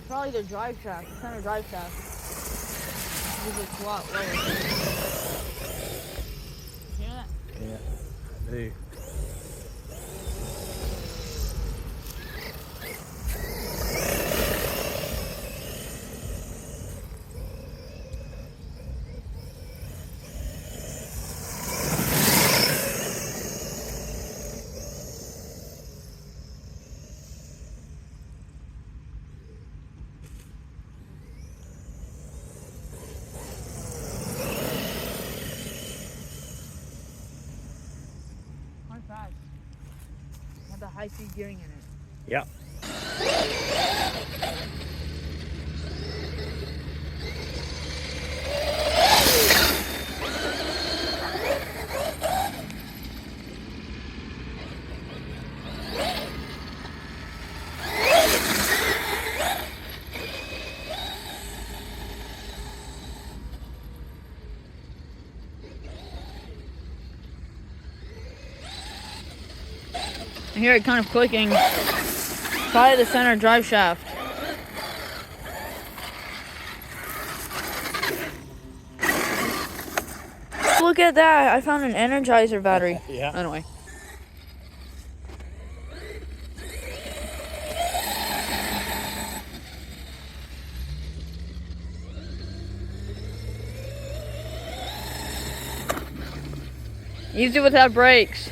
probably the drive shaft, the center drive shaft. It's a lot lower. You hear that? Yeah, I do. Not fast. Had the high speed gearing in it. Yeah. I hear it kind of clicking. Probably the center drive shaft. Look at that! I found an Energizer battery. Yeah. Anyway. Easy without brakes.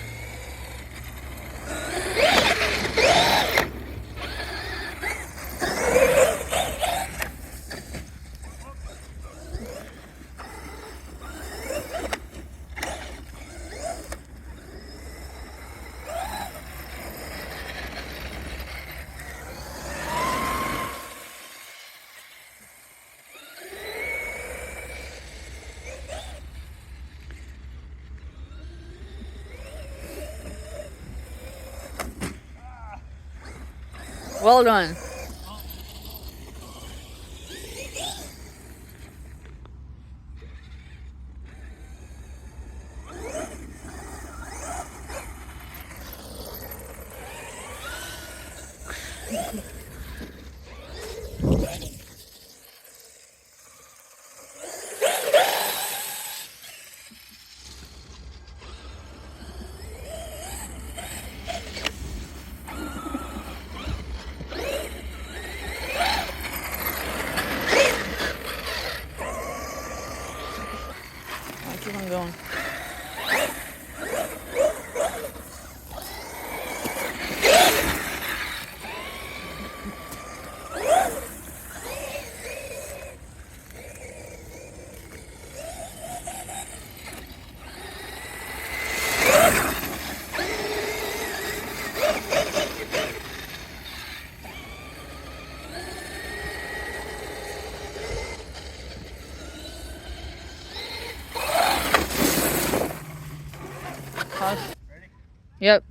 Well done. Keep on going. Ready? Yep.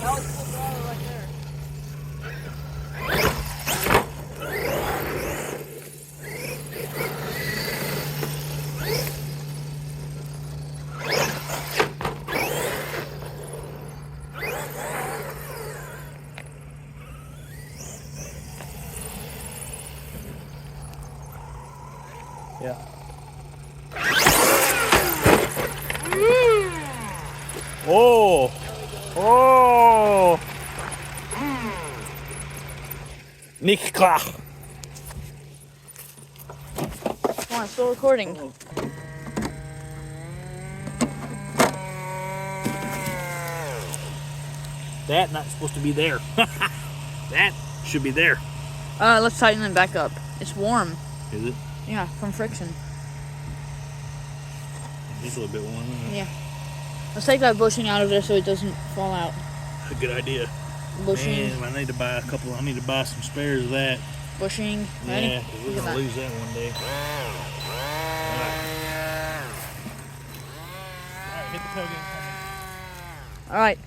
That was full throttle right there. Yeah. Oh! Oh! Nicht klar. Come on, still recording. That not supposed to be there. That should be there. Let's tighten it back up. It's warm. Is it? Yeah, from friction. It's a little bit warm. Isn't it? Yeah. Let's take that bushing out of there so it doesn't fall out. A good idea. Bushing, Man, I need to buy a couple. I need to buy some spares of that. bushing. Ready? Yeah, 'cause we're Look at gonna that. lose that one day. All right.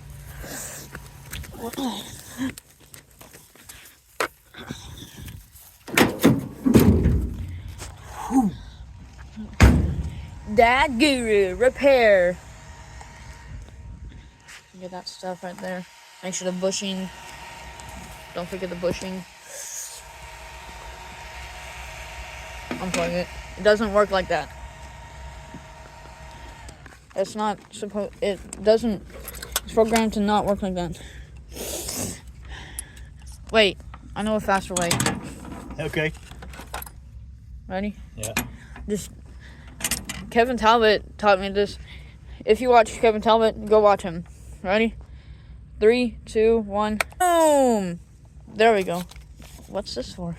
Dad Guru repair. Get that stuff right there. Make sure the bushing. Don't forget the bushing. Unplug it. It doesn't work like that. It's not supposed. It doesn't. It's programmed to not work like that. Wait, I know a faster way. Okay. Ready? Yeah. Just Kevin Talbot taught me this. If you watch Kevin Talbot, go watch him. Ready? 3, 2, 1. Boom! There we go. What's this for?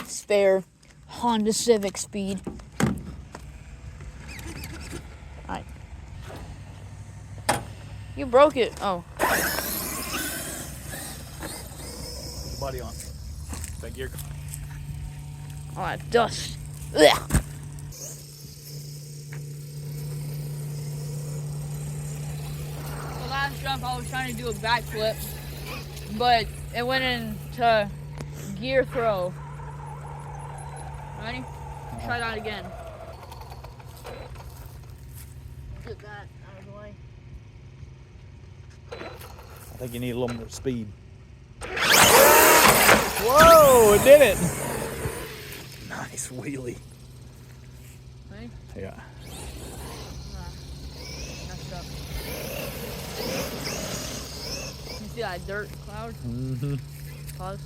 Spare Honda Civic speed. Alright. You broke it. Oh. Put the body on. That gear. Alright, dust. Ugh. The last jump, I was trying to do a backflip, but it went into gear throw. Ready? Try that again. Get that out of the way. I think you need a little more speed. Whoa, it did it. Nice wheelie. Ready? Yeah. Messed up. You see that dirt cloud? Mm-hmm. Pause.